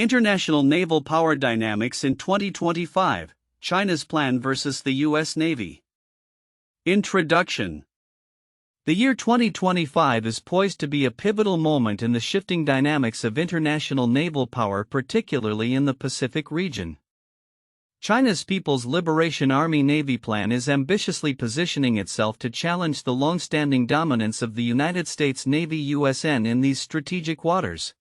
International naval power dynamics in 2025, China's plan versus the U.S. Navy. Introduction. The year 2025 is poised to be a pivotal moment in the shifting dynamics of international naval power, particularly in the Pacific region. China's People's Liberation Army Navy plan is ambitiously positioning itself to challenge the long-standing dominance of the United States Navy (USN) in these strategic waters.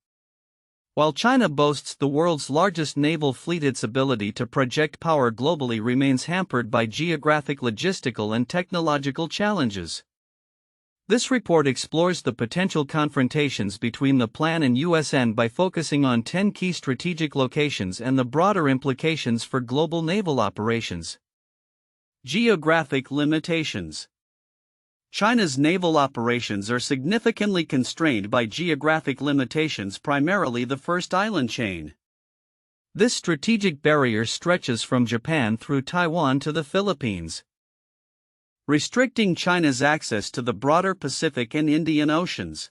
While China boasts the world's largest naval fleet, its ability to project power globally remains hampered by geographic, logistical, and technological challenges. This report explores the potential confrontations between the plan and USN by focusing on 10 key strategic locations and the broader implications for global naval operations. Geographic limitations. China's naval operations are significantly constrained by geographic limitations, primarily the First Island chain. This strategic barrier stretches from Japan through Taiwan to the Philippines, restricting China's access to the broader Pacific and Indian Oceans.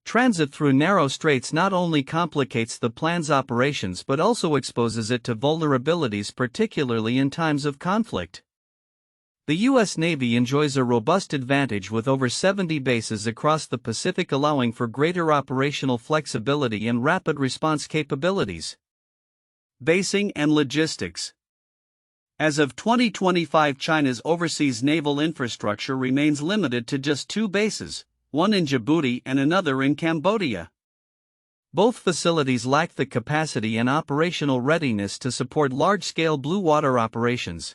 Transit through narrow straits not only complicates the plan's operations but also exposes it to vulnerabilities, particularly in times of conflict. The U.S. Navy enjoys a robust advantage with over 70 bases across the Pacific, allowing for greater operational flexibility and rapid response capabilities. Basing and logistics. As of 2025, China's overseas naval infrastructure remains limited to just 2 bases, one in Djibouti and another in Cambodia. Both facilities lack the capacity and operational readiness to support large-scale blue water operations.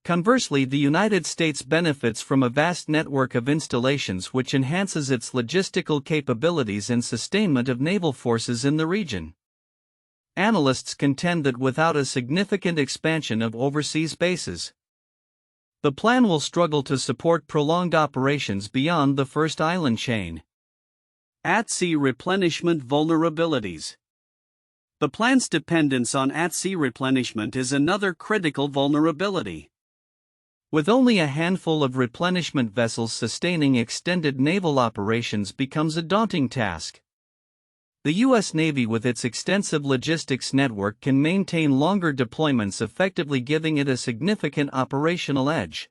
Conversely, the United States benefits from a vast network of installations which enhances its logistical capabilities and sustainment of naval forces in the region. Analysts contend that without a significant expansion of overseas bases, the plan will struggle to support prolonged operations beyond the First Island chain. At-sea replenishment vulnerabilities. The plan's dependence on at-sea replenishment is another critical vulnerability. With only a handful of replenishment vessels, sustaining extended naval operations becomes a daunting task. The U.S. Navy, with its extensive logistics network, can maintain longer deployments, effectively giving it a significant operational edge.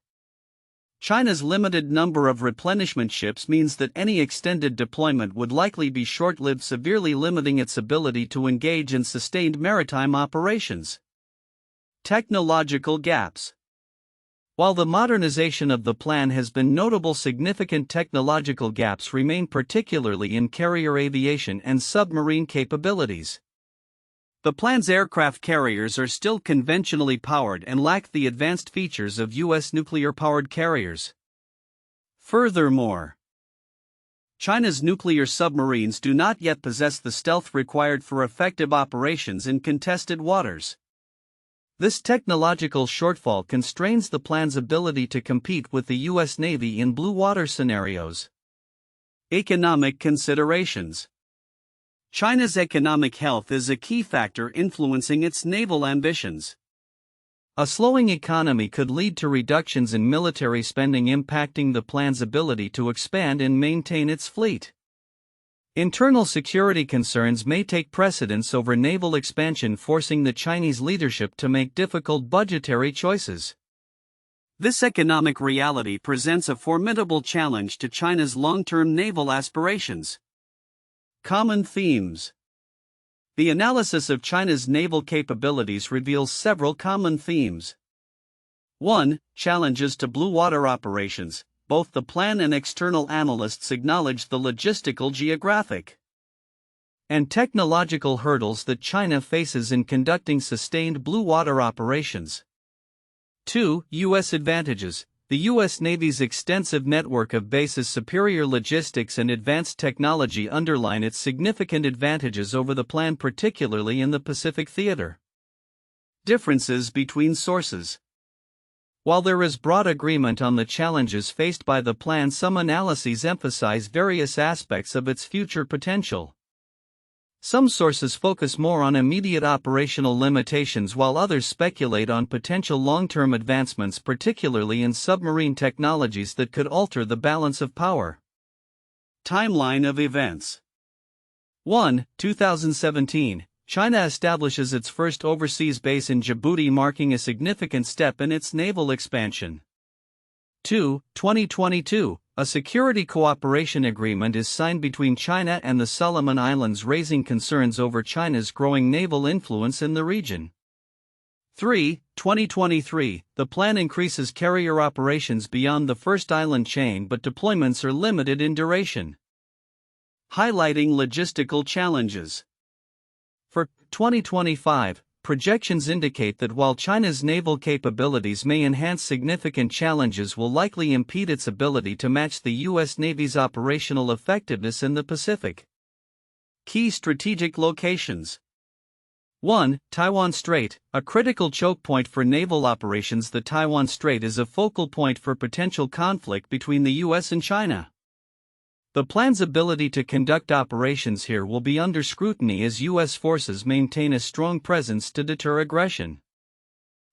China's limited number of replenishment ships means that any extended deployment would likely be short-lived, severely limiting its ability to engage in sustained maritime operations. Technological gaps. While the modernization of the plan has been notable, significant technological gaps remain, particularly in carrier aviation and submarine capabilities. The plan's aircraft carriers are still conventionally powered and lack the advanced features of U.S. nuclear-powered carriers. Furthermore, China's nuclear submarines do not yet possess the stealth required for effective operations in contested waters. This technological shortfall constrains the plan's ability to compete with the U.S. Navy in blue water scenarios. Economic considerations. China's economic health is a key factor influencing its naval ambitions. A slowing economy could lead to reductions in military spending, impacting the plan's ability to expand and maintain its fleet. Internal security concerns may take precedence over naval expansion, forcing the Chinese leadership to make difficult budgetary choices. This economic reality presents a formidable challenge to China's long-term naval aspirations. Common themes. The analysis of China's naval capabilities reveals several common themes. 1. Challenges to blue water operations. Both the plan and external analysts acknowledge the logistical, geographic, and technological hurdles that China faces in conducting sustained blue water operations. 2. U.S. advantages. The U.S. Navy's extensive network of bases, superior logistics, and advanced technology underline its significant advantages over the plan, particularly in the Pacific theater. Differences between sources. While there is broad agreement on the challenges faced by the plan, some analyses emphasize various aspects of its future potential. Some sources focus more on immediate operational limitations, while others speculate on potential long-term advancements, particularly in submarine technologies that could alter the balance of power. Timeline of events. 1. 2017. China establishes its first overseas base in Djibouti, marking a significant step in its naval expansion. 2. 2022, a security cooperation agreement is signed between China and the Solomon Islands, raising concerns over China's growing naval influence in the region. 3. 2023, the plan increases carrier operations beyond the first island chain, but deployments are limited in duration. Highlighting logistical challenges. For 2025, projections indicate that while China's naval capabilities may enhance, significant challenges will likely impede its ability to match the U.S. Navy's operational effectiveness in the Pacific. Key strategic locations. 1. Taiwan Strait, a critical choke point for naval operations. The Taiwan Strait is a focal point for potential conflict between the U.S. and China. The plan's ability to conduct operations here will be under scrutiny as U.S. forces maintain a strong presence to deter aggression.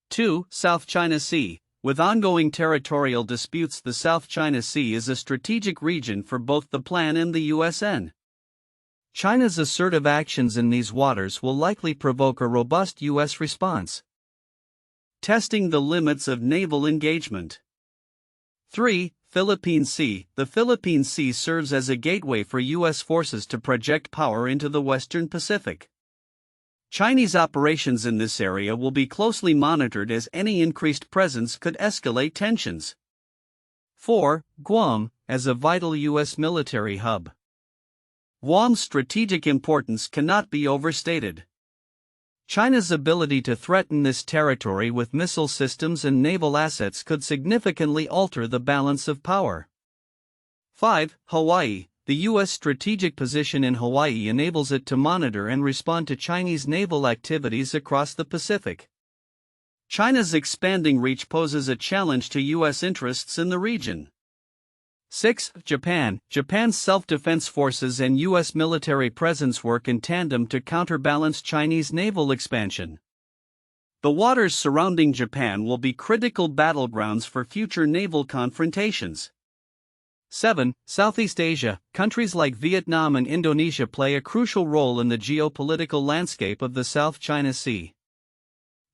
2. South China Sea. With ongoing territorial disputes, the South China Sea is a strategic region for both the plan and the USN. China's assertive actions in these waters will likely provoke a robust U.S. response. Testing the limits of naval engagement. 3. Philippine Sea. The Philippine Sea serves as a gateway for U.S. forces to project power into the Western Pacific. Chinese operations in this area will be closely monitored, as any increased presence could escalate tensions. 4. Guam, as a vital U.S. military hub. Guam's strategic importance cannot be overstated. China's ability to threaten this territory with missile systems and naval assets could significantly alter the balance of power. 5. Hawaii. The U.S. strategic position in Hawaii enables it to monitor and respond to Chinese naval activities across the Pacific. China's expanding reach poses a challenge to U.S. interests in the region. 6. Japan. Japan's self-defense forces and U.S. military presence work in tandem to counterbalance Chinese naval expansion. The waters surrounding Japan will be critical battlegrounds for future naval confrontations. 7. Southeast Asia. Countries like Vietnam and Indonesia play a crucial role in the geopolitical landscape of the South China Sea.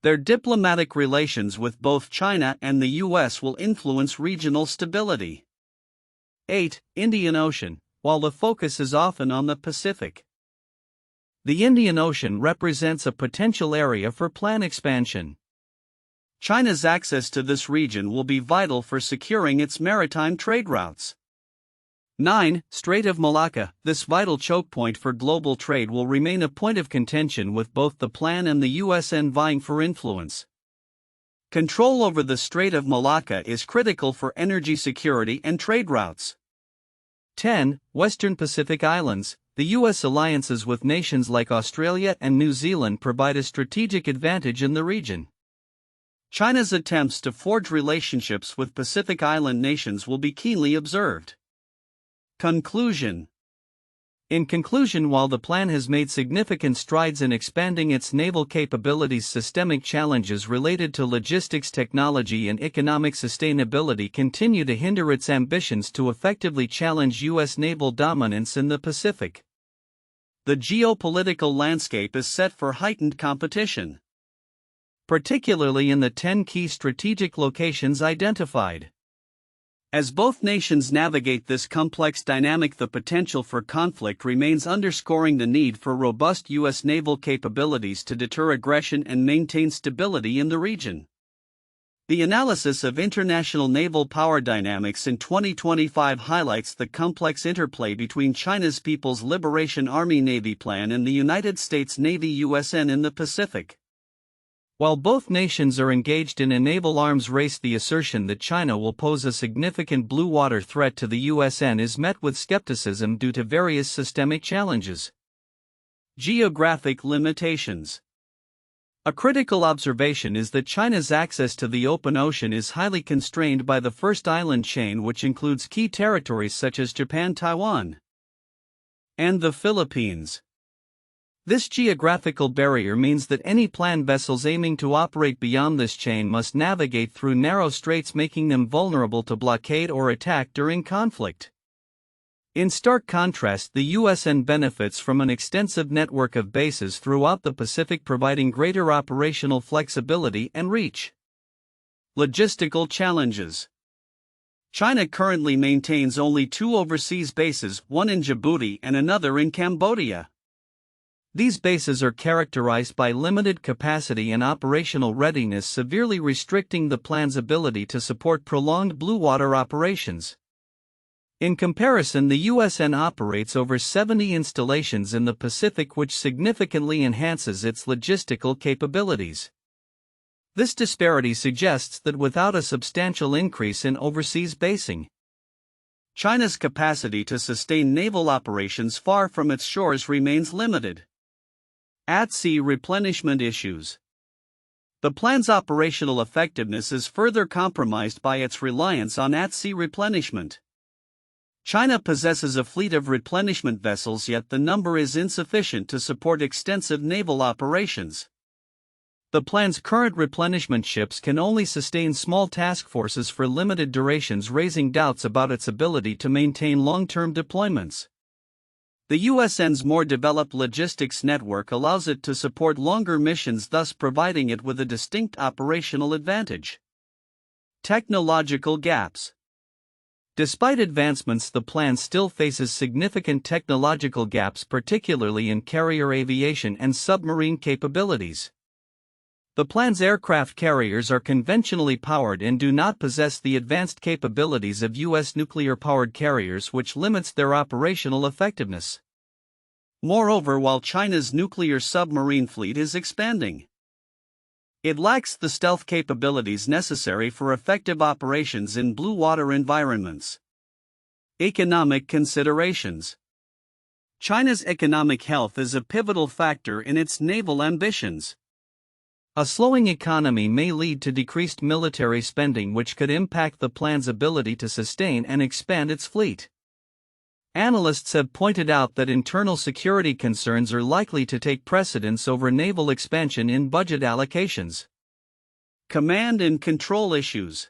Their diplomatic relations with both China and the U.S. will influence regional stability. 8. Indian Ocean. While the focus is often on the Pacific, the Indian Ocean represents a potential area for plan expansion. China's access to this region will be vital for securing its maritime trade routes. 9. Strait of Malacca. This vital choke point for global trade will remain a point of contention, with both the plan and the USN vying for influence. Control over the Strait of Malacca is critical for energy security and trade routes. 10. Western Pacific Islands. The U.S. alliances with nations like Australia and New Zealand provide a strategic advantage in the region. China's attempts to forge relationships with Pacific Island nations will be keenly observed. Conclusion. In conclusion, while the plan has made significant strides in expanding its naval capabilities, systemic challenges related to logistics, technology, and economic sustainability continue to hinder its ambitions to effectively challenge U.S. naval dominance in the Pacific. The geopolitical landscape is set for heightened competition, particularly in the 10 key strategic locations identified. As both nations navigate this complex dynamic, the potential for conflict remains, underscoring the need for robust U.S. naval capabilities to deter aggression and maintain stability in the region. The analysis of international naval power dynamics in 2025 highlights the complex interplay between China's People's Liberation Army Navy plan and the United States Navy USN in the Pacific. While both nations are engaged in a naval arms race, the assertion that China will pose a significant blue water threat to the USN is met with skepticism due to various systemic challenges. Geographic limitations. A critical observation is that China's access to the open ocean is highly constrained by the first island chain, which includes key territories such as Japan, Taiwan, and the Philippines. This geographical barrier means that any planned vessels aiming to operate beyond this chain must navigate through narrow straits, making them vulnerable to blockade or attack during conflict. In stark contrast, the USN benefits from an extensive network of bases throughout the Pacific, providing greater operational flexibility and reach. Logistical challenges. China currently maintains only 2 overseas bases, one in Djibouti and another in Cambodia. These bases are characterized by limited capacity and operational readiness, severely restricting the plan's ability to support prolonged blue water operations. In comparison, the USN operates over 70 installations in the Pacific, which significantly enhances its logistical capabilities. This disparity suggests that without a substantial increase in overseas basing, China's capacity to sustain naval operations far from its shores remains limited. At-sea replenishment issues. The plan's operational effectiveness is further compromised by its reliance on at-sea replenishment. China possesses a fleet of replenishment vessels, yet the number is insufficient to support extensive naval operations. The plan's current replenishment ships can only sustain small task forces for limited durations, raising doubts about its ability to maintain long-term deployments. The USN's more developed logistics network allows it to support longer missions, thus providing it with a distinct operational advantage. Technological gaps. Despite advancements, the plan still faces significant technological gaps, particularly in carrier aviation and submarine capabilities. The plan's aircraft carriers are conventionally powered and do not possess the advanced capabilities of U.S. nuclear-powered carriers, which limits their operational effectiveness. Moreover, while China's nuclear submarine fleet is expanding, it lacks the stealth capabilities necessary for effective operations in blue water environments. Economic considerations. China's economic health is a pivotal factor in its naval ambitions. A slowing economy may lead to decreased military spending, which could impact the plan's ability to sustain and expand its fleet. Analysts have pointed out that internal security concerns are likely to take precedence over naval expansion in budget allocations. Command and control issues.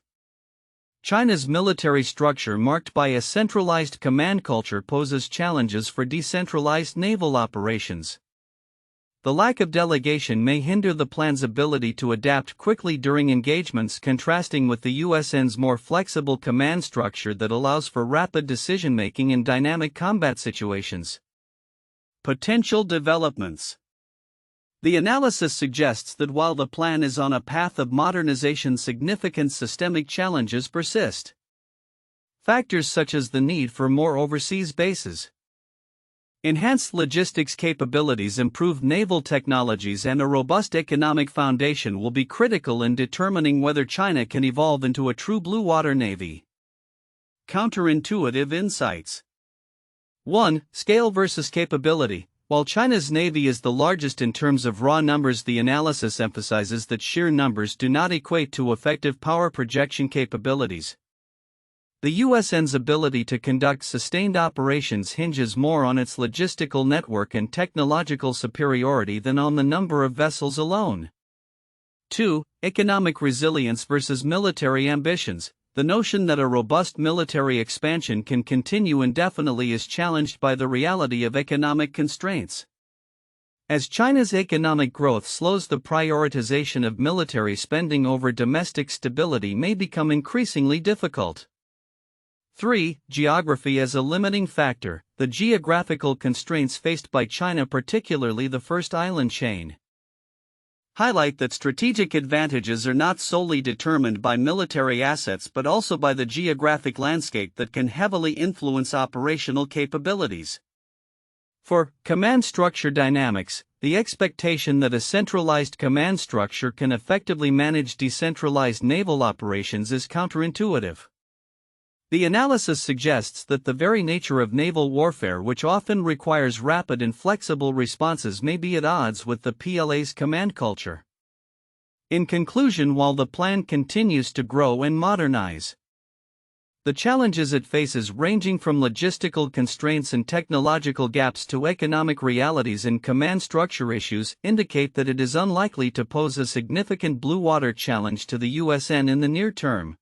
China's military structure, marked by a centralized command culture, poses challenges for decentralized naval operations. The lack of delegation may hinder the plan's ability to adapt quickly during engagements, contrasting with the USN's more flexible command structure that allows for rapid decision-making in dynamic combat situations. Potential developments. The analysis suggests that while the plan is on a path of modernization, significant systemic challenges persist. Factors such as the need for more overseas bases, enhanced logistics capabilities, improved naval technologies, and a robust economic foundation will be critical in determining whether China can evolve into a true blue water navy. Counterintuitive insights. 1. Scale versus capability. While China's navy is the largest in terms of raw numbers, the analysis emphasizes that sheer numbers do not equate to effective power projection capabilities. The USN's ability to conduct sustained operations hinges more on its logistical network and technological superiority than on the number of vessels alone. 2. Economic resilience versus military ambitions. The notion that a robust military expansion can continue indefinitely is challenged by the reality of economic constraints. As China's economic growth slows, the prioritization of military spending over domestic stability may become increasingly difficult. 3. Geography as a limiting factor. The geographical constraints faced by China, particularly the first island chain, highlight that strategic advantages are not solely determined by military assets but also by the geographic landscape that can heavily influence operational capabilities. For command structure dynamics, the expectation that a centralized command structure can effectively manage decentralized naval operations is counterintuitive. The analysis suggests that the very nature of naval warfare, which often requires rapid and flexible responses, may be at odds with the PLA's command culture. In conclusion, while the plan continues to grow and modernize, the challenges it faces, ranging from logistical constraints and technological gaps to economic realities and command structure issues, indicate that it is unlikely to pose a significant blue water challenge to the USN in the near term.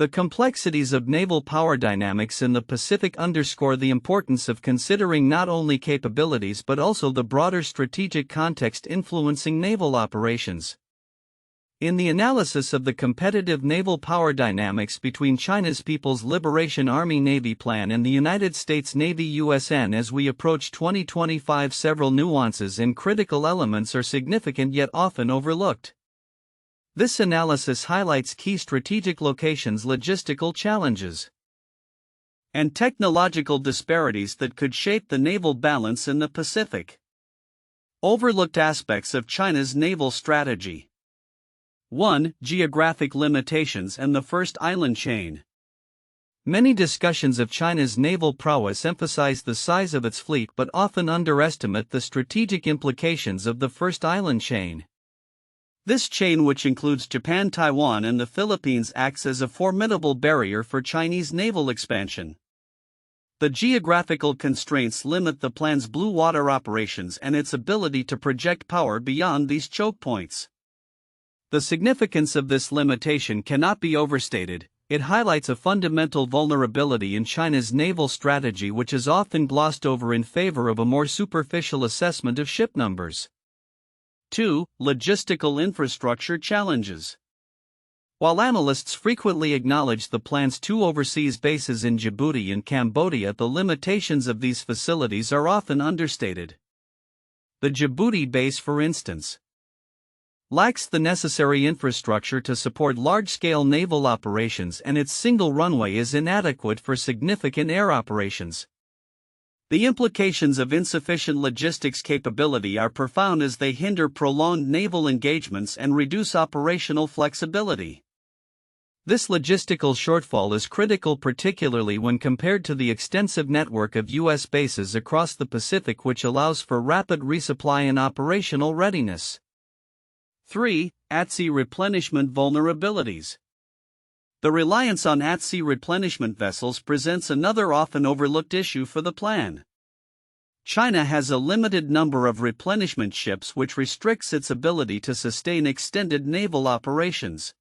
The complexities of naval power dynamics in the Pacific underscore the importance of considering not only capabilities but also the broader strategic context influencing naval operations. In the analysis of the competitive naval power dynamics between China's People's Liberation Army Navy Plan and the United States Navy USN as we approach 2025, several nuances and critical elements are significant yet often overlooked. This analysis highlights key strategic locations, logistical challenges, and technological disparities that could shape the naval balance in the Pacific. Overlooked aspects of China's naval strategy. 1. Geographic limitations and the first island chain. Many discussions of China's naval prowess emphasize the size of its fleet but often underestimate the strategic implications of the first island chain. This chain, which includes Japan, Taiwan, and the Philippines, acts as a formidable barrier for Chinese naval expansion. The geographical constraints limit the plan's blue water operations and its ability to project power beyond these choke points. The significance of this limitation cannot be overstated. It highlights a fundamental vulnerability in China's naval strategy which is often glossed over in favor of a more superficial assessment of ship numbers. 2. Logistical infrastructure challenges. While analysts frequently acknowledge the plan's 2 overseas bases in Djibouti and Cambodia, the limitations of these facilities are often understated. The Djibouti base, for instance, lacks the necessary infrastructure to support large-scale naval operations, and its single runway is inadequate for significant air operations. The implications of insufficient logistics capability are profound as they hinder prolonged naval engagements and reduce operational flexibility. This logistical shortfall is critical, particularly when compared to the extensive network of U.S. bases across the Pacific, which allows for rapid resupply and operational readiness. 3. At-sea replenishment vulnerabilities. The reliance on at-sea replenishment vessels presents another often overlooked issue for the plan. China has a limited number of replenishment ships, which restricts its ability to sustain extended naval operations.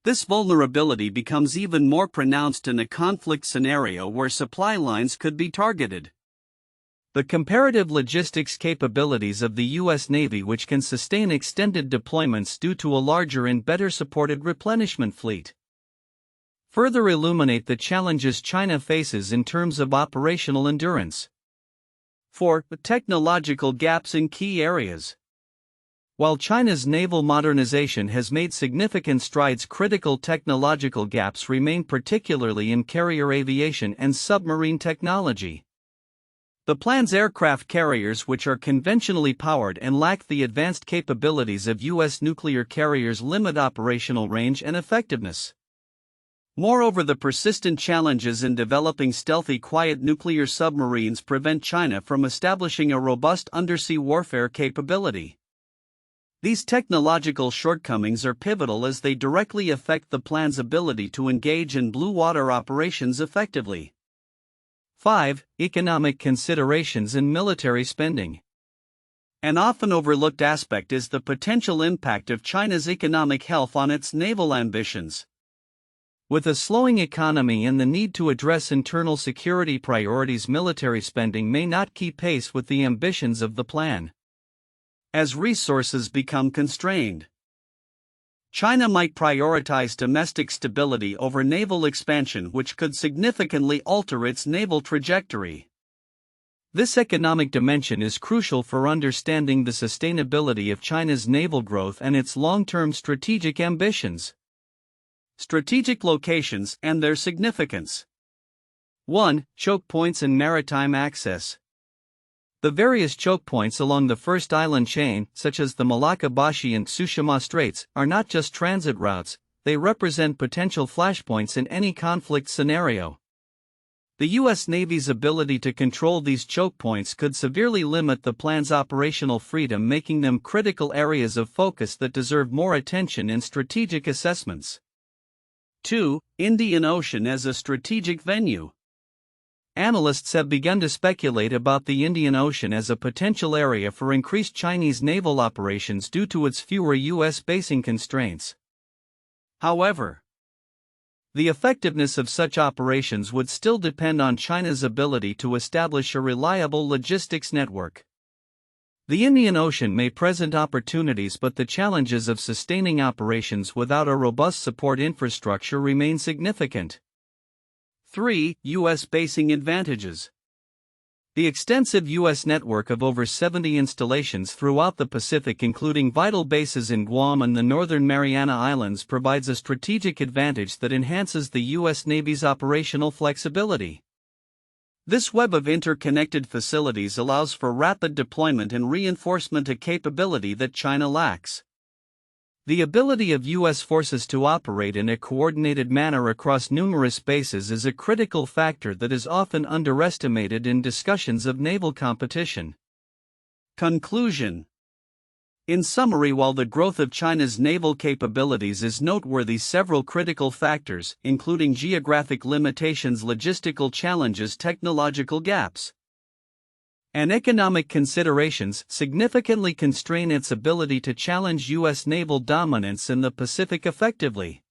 This vulnerability becomes even more pronounced in a conflict scenario where supply lines could be targeted. The comparative logistics capabilities of the U.S. Navy, which can sustain extended deployments due to a larger and better supported replenishment fleet, further illuminate the challenges China faces in terms of operational endurance. 4. Technological gaps in key areas. While China's naval modernization has made significant strides, critical technological gaps remain, particularly in carrier aviation and submarine technology. The plan's aircraft carriers, which are conventionally powered and lack the advanced capabilities of U.S. nuclear carriers, limit operational range and effectiveness. Moreover, the persistent challenges in developing stealthy, quiet nuclear submarines prevent China from establishing a robust undersea warfare capability. These technological shortcomings are pivotal as they directly affect the plan's ability to engage in blue water operations effectively. 5. Economic considerations in military spending. An often overlooked aspect is the potential impact of China's economic health on its naval ambitions. With a slowing economy and the need to address internal security priorities, military spending may not keep pace with the ambitions of the plan. As resources become constrained, China might prioritize domestic stability over naval expansion, which could significantly alter its naval trajectory. This economic dimension is crucial for understanding the sustainability of China's naval growth and its long-term strategic ambitions. Strategic locations and their significance. 1. Choke points and maritime access. The various choke points along the first island chain, such as the Malacca-Bashi and Tsushima Straits, are not just transit routes, they represent potential flashpoints in any conflict scenario. The U.S. Navy's ability to control these choke points could severely limit the plan's operational freedom, making them critical areas of focus that deserve more attention and strategic assessments. 2. Indian Ocean as a strategic venue. Analysts have begun to speculate about the Indian Ocean as a potential area for increased Chinese naval operations due to its fewer U.S. basing constraints. However, The effectiveness of such operations would still depend on China's ability to establish a reliable logistics network. The Indian Ocean may present opportunities, but the challenges of sustaining operations without a robust support infrastructure remain significant. 3. U.S. basing advantages. The extensive U.S. network of over 70 installations throughout the Pacific, including vital bases in Guam and the Northern Mariana Islands, provides a strategic advantage that enhances the U.S. Navy's operational flexibility. This web of interconnected facilities allows for rapid deployment and reinforcement, a capability that China lacks. The ability of U.S. forces to operate in a coordinated manner across numerous bases is a critical factor that is often underestimated in discussions of naval competition. Conclusion. In summary, while the growth of China's naval capabilities is noteworthy, several critical factors, including geographic limitations, logistical challenges, technological gaps, and economic considerations, significantly constrain its ability to challenge U.S. naval dominance in the Pacific effectively.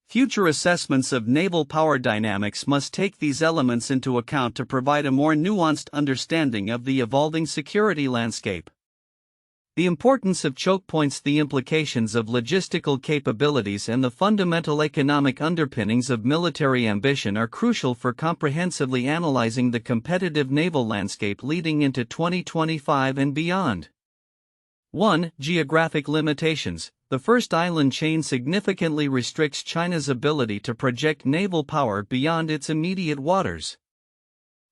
Future assessments of naval power dynamics must take these elements into account to provide a more nuanced understanding of the evolving security landscape. The importance of choke points, the implications of logistical capabilities, and the fundamental economic underpinnings of military ambition are crucial for comprehensively analyzing the competitive naval landscape leading into 2025 and beyond. 1. Geographic limitations. The first island chain significantly restricts China's ability to project naval power beyond its immediate waters.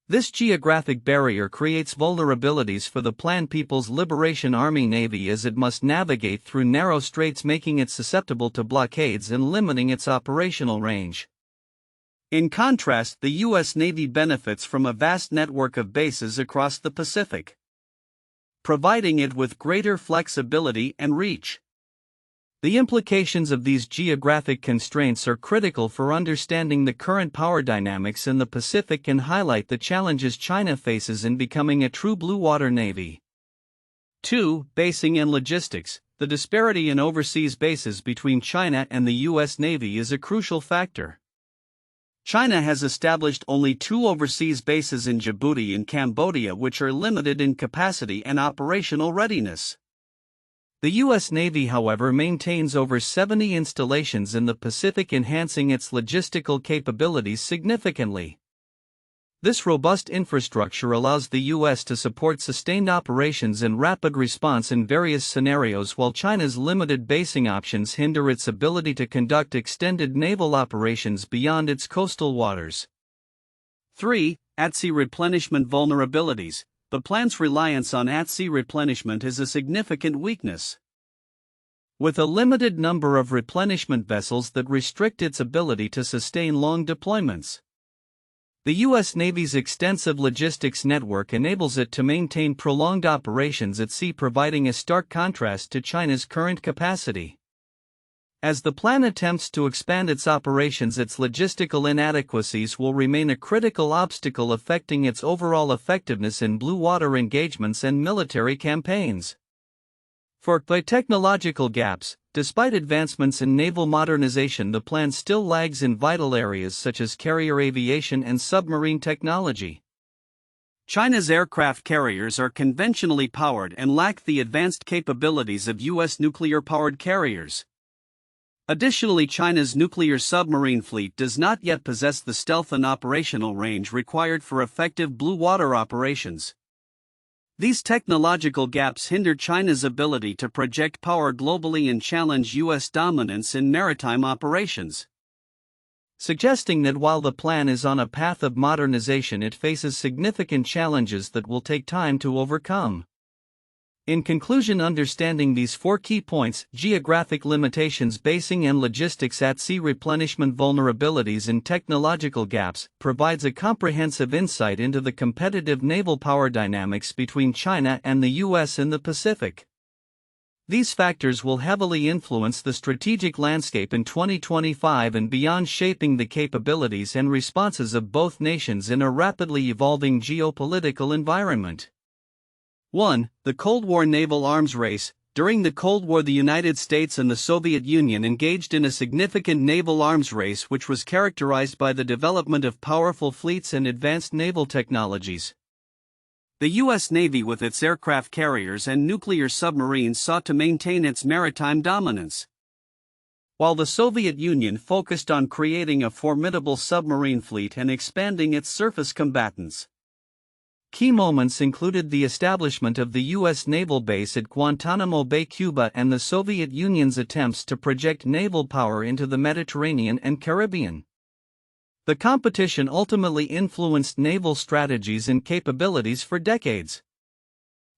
This geographic barrier creates vulnerabilities for the Plan People's Liberation Army Navy, as it must navigate through narrow straits, making it susceptible to blockades and limiting its operational range. In contrast, the U.S. Navy benefits from a vast network of bases across the Pacific, providing it with greater flexibility and reach. The implications of these geographic constraints are critical for understanding the current power dynamics in the Pacific and highlight the challenges China faces in becoming a true blue water navy. 2. Basing and logistics. The disparity in overseas bases between China and the U.S. Navy is a crucial factor. China has established only 2 overseas bases in Djibouti and Cambodia, which are limited in capacity and operational readiness. The U.S. Navy, however, maintains over 70 installations in the Pacific, enhancing its logistical capabilities significantly. This robust infrastructure allows the U.S. to support sustained operations and rapid response in various scenarios, while China's limited basing options hinder its ability to conduct extended naval operations beyond its coastal waters. 3. At-sea replenishment vulnerabilities. The plan's reliance on at-sea replenishment is a significant weakness. With a limited number of replenishment vessels that restrict its ability to sustain long deployments. The U.S. Navy's extensive logistics network enables it to maintain prolonged operations at sea, providing a stark contrast to China's current capacity. As the plan attempts to expand its operations, its logistical inadequacies will remain a critical obstacle affecting its overall effectiveness in blue water engagements and military campaigns. 4. Technological gaps. Despite advancements in naval modernization, the plan still lags in vital areas such as carrier aviation and submarine technology. China's aircraft carriers are conventionally powered and lack the advanced capabilities of U.S. nuclear-powered carriers. Additionally, China's nuclear submarine fleet does not yet possess the stealth and operational range required for effective blue water operations. These technological gaps hinder China's ability to project power globally and challenge U.S. dominance in maritime operations, suggesting that while the plan is on a path of modernization, it faces significant challenges that will take time to overcome. In conclusion, understanding these 4 key points: geographic limitations, basing and logistics, at-sea replenishment vulnerabilities, and technological gaps, provides a comprehensive insight into the competitive naval power dynamics between China and the U.S. in the Pacific. These factors will heavily influence the strategic landscape in 2025 and beyond, shaping the capabilities and responses of both nations in a rapidly evolving geopolitical environment. 1. The Cold War naval arms race. During the Cold War, the United States and the Soviet Union engaged in a significant naval arms race which was characterized by the development of powerful fleets and advanced naval technologies. The U.S. Navy, with its aircraft carriers and nuclear submarines, sought to maintain its maritime dominance, while the Soviet Union focused on creating a formidable submarine fleet and expanding its surface combatants. Key moments included the establishment of the U.S. naval base at Guantanamo Bay, Cuba, and the Soviet Union's attempts to project naval power into the Mediterranean and Caribbean. The competition ultimately influenced naval strategies and capabilities for decades.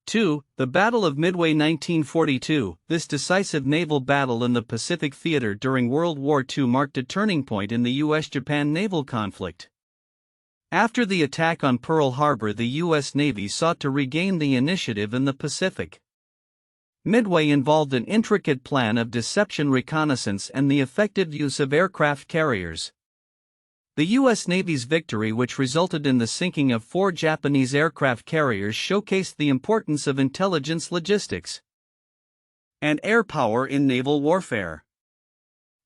2. The Battle of Midway 1942. This decisive naval battle in the Pacific theater during World War II marked a turning point in the U.S.-Japan naval conflict. After the attack on Pearl Harbor, the U.S. Navy sought to regain the initiative in the Pacific. Midway involved an intricate plan of deception, reconnaissance, and the effective use of aircraft carriers. The U.S. Navy's victory, which resulted in the sinking of 4 Japanese aircraft carriers, showcased the importance of intelligence, logistics, and air power in naval warfare.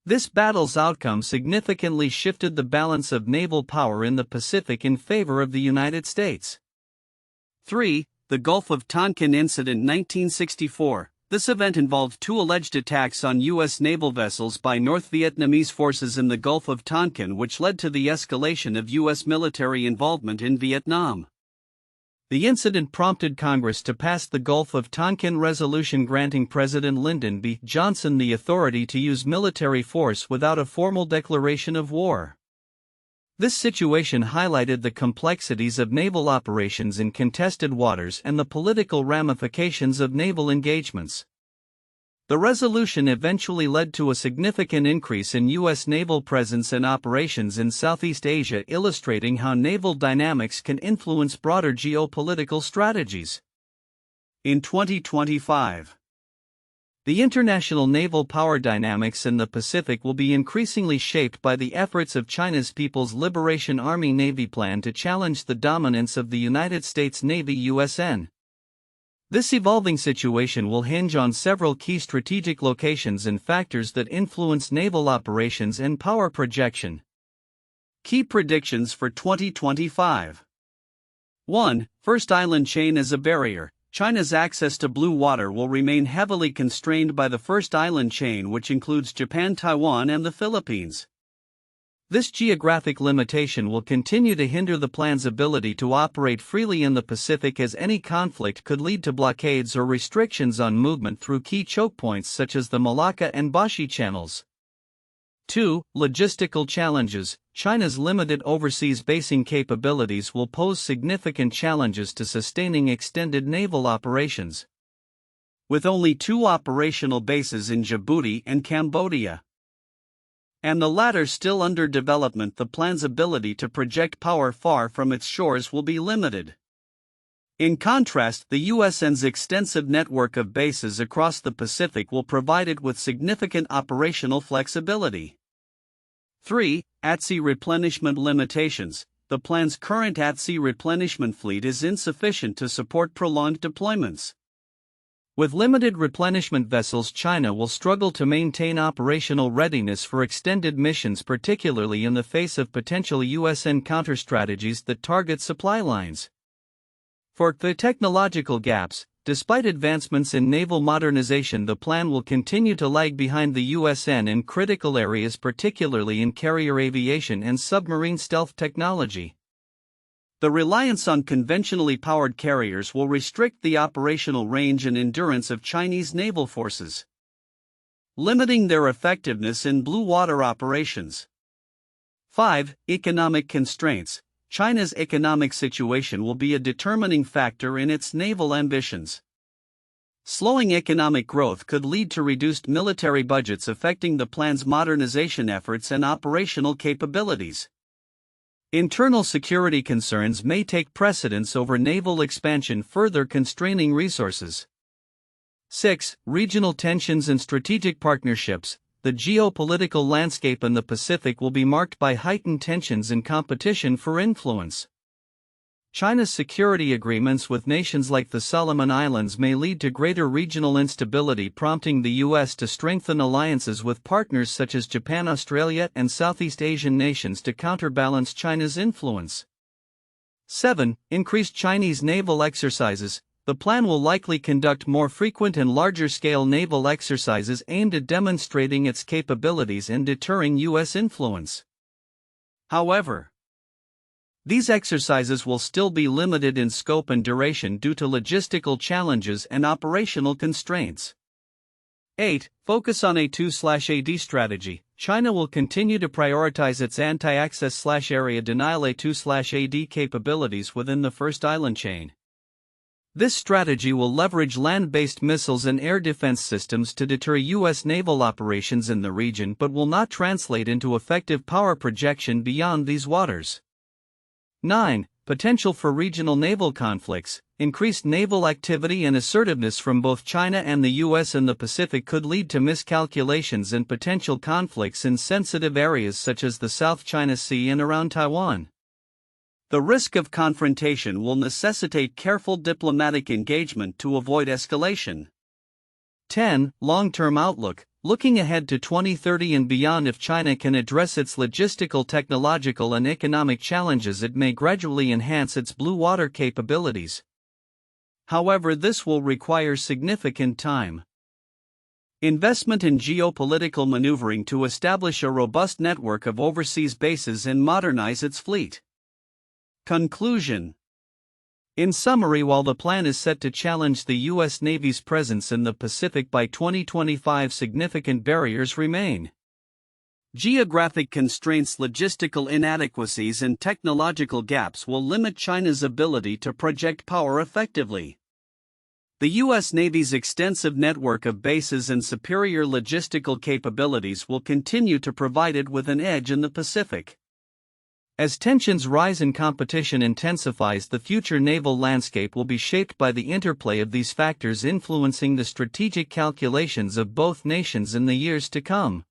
This battle's outcome significantly shifted the balance of naval power in the Pacific in favor of the United States. 3. The Gulf of Tonkin Incident 1964. This event involved 2 alleged attacks on U.S. naval vessels by North Vietnamese forces in the Gulf of Tonkin, which led to the escalation of U.S. military involvement in Vietnam. The incident prompted Congress to pass the Gulf of Tonkin Resolution, granting President Lyndon B. Johnson the authority to use military force without a formal declaration of war. This situation highlighted the complexities of naval operations in contested waters and the political ramifications of naval engagements. The resolution eventually led to a significant increase in U.S. naval presence and operations in Southeast Asia, illustrating how naval dynamics can influence broader geopolitical strategies. In 2025, the international naval power dynamics in the Pacific will be increasingly shaped by the efforts of China's People's Liberation Army Navy plan to challenge the dominance of the United States Navy (USN). This evolving situation will hinge on several key strategic locations and factors that influence naval operations and power projection. Key predictions for 2025. 1. First island chain as a barrier. China's access to blue water will remain heavily constrained by the first island chain, which includes Japan, Taiwan, and the Philippines. This geographic limitation will continue to hinder the plan's ability to operate freely in the Pacific, as any conflict could lead to blockades or restrictions on movement through key choke points such as the Malacca and Bashi channels. 2. Logistical challenges. China's limited overseas basing capabilities will pose significant challenges to sustaining extended naval operations. With only 2 operational bases in Djibouti and Cambodia, and the latter still under development, the plan's ability to project power far from its shores will be limited. In contrast, the USN's extensive network of bases across the Pacific will provide it with significant operational flexibility. 3. At-sea replenishment limitations. The plan's current at-sea replenishment fleet is insufficient to support prolonged deployments. With limited replenishment vessels, China will struggle to maintain operational readiness for extended missions, particularly in the face of potential USN counter-strategies that target supply lines. 4. The technological gaps. Despite advancements in naval modernization, the plan will continue to lag behind the USN in critical areas, particularly in carrier aviation and submarine stealth technology. The reliance on conventionally powered carriers will restrict the operational range and endurance of Chinese naval forces, limiting their effectiveness in blue water operations. 5. Economic constraints. China's economic situation will be a determining factor in its naval ambitions. Slowing economic growth could lead to reduced military budgets, affecting the plan's modernization efforts and operational capabilities. Internal security concerns may take precedence over naval expansion, further constraining resources. 6. Regional tensions and strategic partnerships. The geopolitical landscape in the Pacific will be marked by heightened tensions and competition for influence. China's security agreements with nations like the Solomon Islands may lead to greater regional instability, prompting the U.S. to strengthen alliances with partners such as Japan, Australia, and Southeast Asian nations to counterbalance China's influence. 7. Increased Chinese naval exercises. The plan will likely conduct more frequent and larger-scale naval exercises aimed at demonstrating its capabilities and deterring U.S. influence. However, these exercises will still be limited in scope and duration due to logistical challenges and operational constraints. 8. Focus on A2/AD strategy. China will continue to prioritize its anti-access/area denial A2/AD capabilities within the first island chain. This strategy will leverage land-based missiles and air defense systems to deter U.S. naval operations in the region, but will not translate into effective power projection beyond these waters. 9. Potential for regional naval conflicts. Increased naval activity and assertiveness from both China and the U.S. in the Pacific could lead to miscalculations and potential conflicts in sensitive areas such as the South China Sea and around Taiwan. The risk of confrontation will necessitate careful diplomatic engagement to avoid escalation. 10. Long-term outlook. Looking ahead to 2030 and beyond, if China can address its logistical, technological, and economic challenges, it may gradually enhance its blue water capabilities. However, this will require significant time, investment in geopolitical maneuvering to establish a robust network of overseas bases and modernize its fleet. Conclusion. In summary, while the plan is set to challenge the U.S. Navy's presence in the Pacific by 2025, significant barriers remain. Geographic constraints, logistical inadequacies, and technological gaps will limit China's ability to project power effectively. The U.S. Navy's extensive network of bases and superior logistical capabilities will continue to provide it with an edge in the Pacific. As tensions rise and competition intensifies, the future naval landscape will be shaped by the interplay of these factors, influencing the strategic calculations of both nations in the years to come.